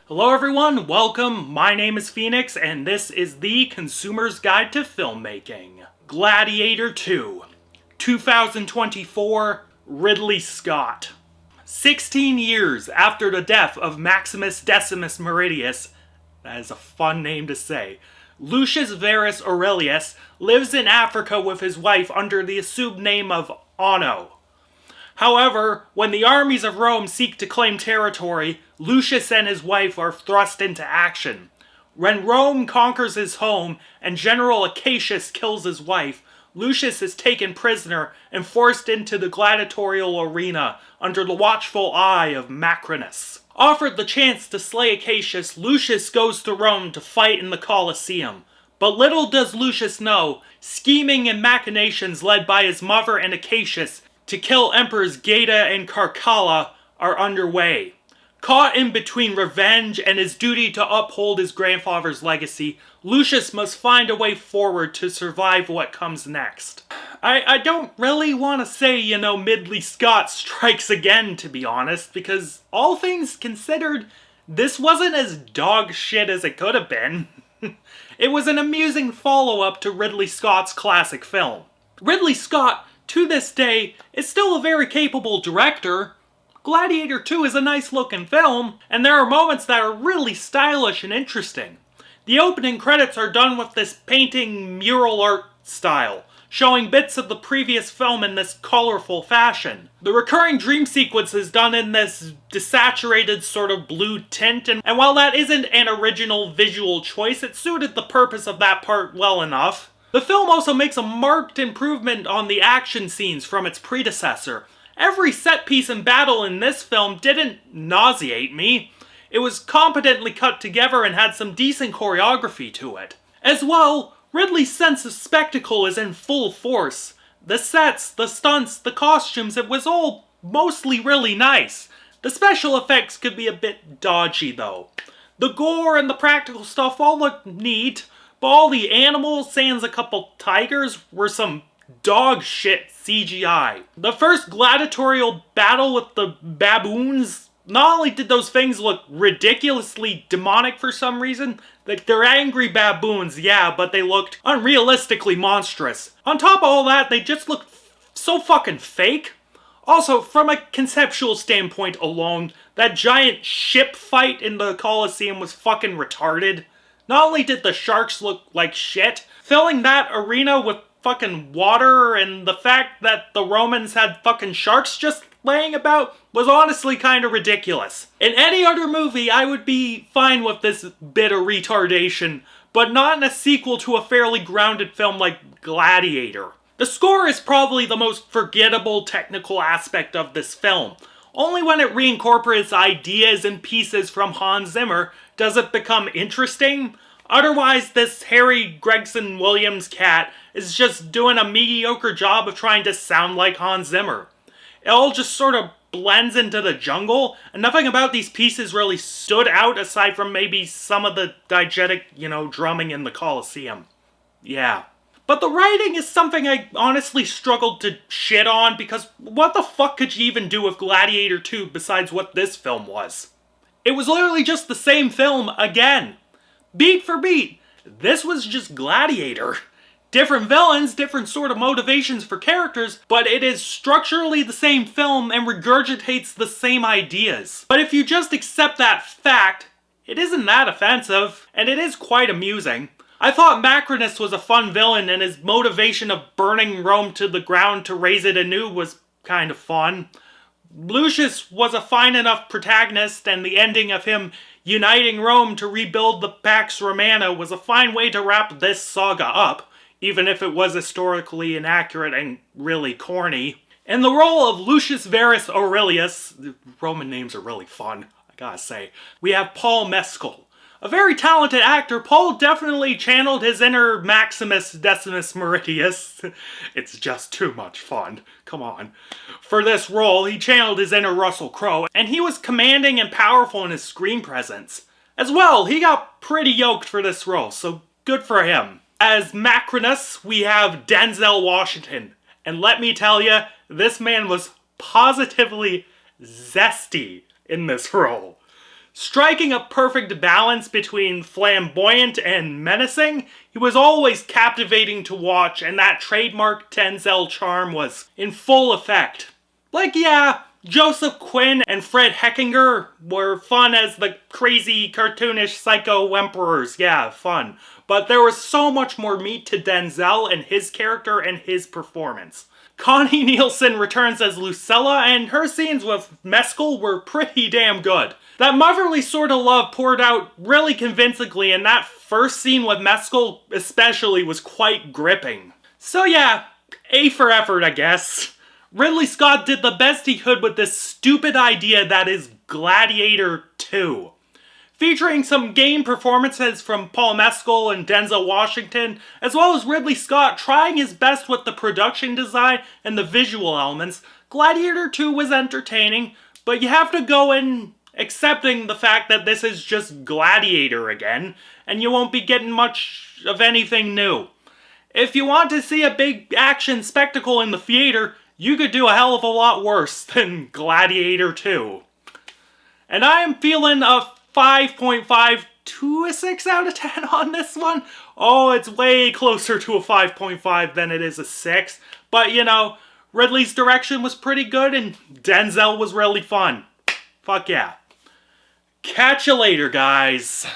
Hello everyone, welcome. My name is Phoenix and this is the Consumer's Guide to Filmmaking. Gladiator 2, 2024, Ridley Scott. 16 years after the death of Maximus Decimus Meridius, that is a fun name to say, Lucius Verus Aurelius lives in Africa with his wife under the assumed name of Anno. However, when the armies of Rome seek to claim territory, Lucius and his wife are thrust into action. When Rome conquers his home and General Acacius kills his wife, Lucius is taken prisoner and forced into the gladiatorial arena under the watchful eye of Macrinus. Offered the chance to slay Acacius, Lucius goes to Rome to fight in the Colosseum. But little does Lucius know, scheming and machinations led by his mother and Acacius to kill Emperors Geta and Caracalla are underway. Caught in between revenge and his duty to uphold his grandfather's legacy, Lucius must find a way forward to survive what comes next. I don't really want to say, Ridley Scott strikes again, to be honest, because all things considered, this wasn't as dog shit as it could have been. It was an amusing follow-up to Ridley Scott's classic film. Ridley Scott, to this day, is still a very capable director. Gladiator 2 is a nice looking film, and there are moments that are really stylish and interesting. The opening credits are done with this painting mural art style, showing bits of the previous film in this colorful fashion. The recurring dream sequence is done in this desaturated sort of blue tint, and while that isn't an original visual choice, it suited the purpose of that part well enough. The film also makes a marked improvement on the action scenes from its predecessor. Every set piece and battle in this film didn't nauseate me. It was competently cut together and had some decent choreography to it. As well, Ridley's sense of spectacle is in full force. The sets, the stunts, the costumes, it was all mostly really nice. The special effects could be a bit dodgy though. The gore and the practical stuff all looked neat, but all the animals, sans a couple tigers, were some dog shit CGI. The first gladiatorial battle with the baboons, not only did those things look ridiculously demonic for some reason, like they're angry baboons, yeah, but they looked unrealistically monstrous. On top of all that, they just looked so fucking fake. Also, from a conceptual standpoint alone, that giant ship fight in the Colosseum was fucking retarded. Not only did the sharks look like shit, filling that arena with fucking water and the fact that the Romans had fucking sharks just laying about was honestly kind of ridiculous. In any other movie, I would be fine with this bit of retardation, but not in a sequel to a fairly grounded film like Gladiator. The score is probably the most forgettable technical aspect of this film. Only when it reincorporates ideas and pieces from Hans Zimmer does it become interesting. Otherwise, this Harry Gregson Williams cat is just doing a mediocre job of trying to sound like Hans Zimmer. It all just sort of blends into the jungle, and nothing about these pieces really stood out aside from maybe some of the diegetic, drumming in the Colosseum. Yeah. But the writing is something I honestly struggled to shit on, because what the fuck could you even do with Gladiator 2 besides what this film was? It was literally just the same film again. Beat for beat, this was just Gladiator. Different villains, different sort of motivations for characters, but it is structurally the same film and regurgitates the same ideas. But if you just accept that fact, it isn't that offensive, and it is quite amusing. I thought Macrinus was a fun villain, and his motivation of burning Rome to the ground to raise it anew was kind of fun. Lucius was a fine enough protagonist, and the ending of him uniting Rome to rebuild the Pax Romana was a fine way to wrap this saga up, even if it was historically inaccurate and really corny. In the role of Lucius Verus Aurelius, the Roman names are really fun, I gotta say, we have Paul Mescal. A very talented actor, Paul definitely channeled his inner Maximus Decimus Meridius. It's just too much fun. Come on. For this role, he channeled his inner Russell Crowe, and he was commanding and powerful in his screen presence. As well, he got pretty yoked for this role, so good for him. As Macrinus, we have Denzel Washington. And let me tell you, this man was positively zesty in this role. Striking a perfect balance between flamboyant and menacing, he was always captivating to watch, and that trademark Denzel charm was in full effect. Like, yeah, Joseph Quinn and Fred Heckinger were fun as the crazy, cartoonish psycho emperors. Yeah, fun. But there was so much more meat to Denzel and his character and his performance. Connie Nielsen returns as Lucilla, and her scenes with Mescal were pretty damn good. That motherly sort of love poured out really convincingly, and that first scene with Mescal especially was quite gripping. So yeah, A for effort, I guess. Ridley Scott did the best he could with this stupid idea that is Gladiator 2. Featuring some game performances from Paul Mescal and Denzel Washington, as well as Ridley Scott trying his best with the production design and the visual elements, Gladiator 2 was entertaining, but you have to go in accepting the fact that this is just Gladiator again, and you won't be getting much of anything new. If you want to see a big action spectacle in the theater, you could do a hell of a lot worse than Gladiator 2. And I am feeling a 5.5 to a 6 out of 10 on this one. Oh, it's way closer to a 5.5 than it is a 6. But, you know, Ridley's direction was pretty good and Denzel was really fun. Fuck yeah. Catch you later, guys.